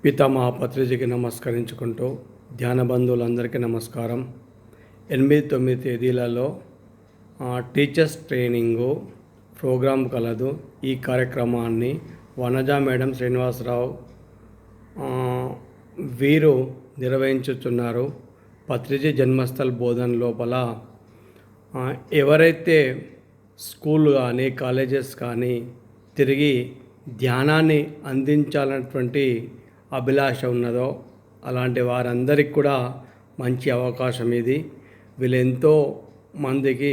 పితామహ పత్రిజీకి నమస్కరించుకుంటూ ధ్యాన బంధువులందరికీ నమస్కారం. 8-9 తేదీలలో టీచర్స్ ట్రైనింగు ప్రోగ్రాం కలదు. ఈ కార్యక్రమాన్ని వనజ మేడం శ్రీనివాసరావు వీరు నిర్వహించుతున్నారు. పత్రిజీ జన్మస్థల్ బోధన లోపల ఎవరైతే స్కూల్ కానీ కాలేజెస్ కానీ తిరిగి ధ్యానాన్ని అందించాలన్నటువంటి అభిలాష ఉన్నదో అలాంటి వారందరికీ కూడా మంచి అవకాశం ఇది. వీళ్ళు ఎంతో మందికి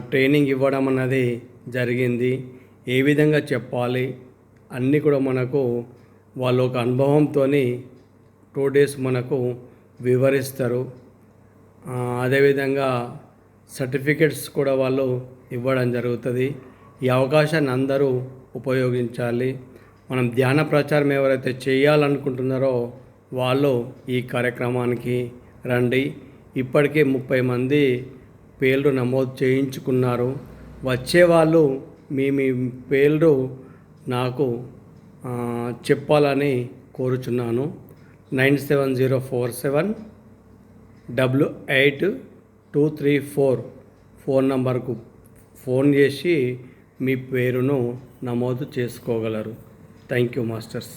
ట్రైనింగ్ ఇవ్వడం అన్నది జరిగింది. ఏ విధంగా చెప్పాలి అన్నీ కూడా మనకు వాళ్ళు ఒక అనుభవంతో 2 days మనకు వివరిస్తారు. అదేవిధంగా సర్టిఫికెట్స్ కూడా వాళ్ళు ఇవ్వడం జరుగుతుంది. ఈ అవకాశాన్ని అందరూ ఉపయోగించాలి. మనం ధ్యాన ప్రచారం ఎవరైతే చేయాలనుకుంటున్నారో వాళ్ళు ఈ కార్యక్రమానికి రండి. ఇప్పటికే 30 మంది పేర్లు నమోదు చేయించుకున్నారు. వచ్చే వాళ్ళు మీ పేర్లు నాకు చెప్పాలని కోరుచున్నాను. 9704788234 ఫోన్ నంబర్కు ఫోన్ చేసి మీ పేరును నమోదు చేసుకోగలరు. Thank you masters.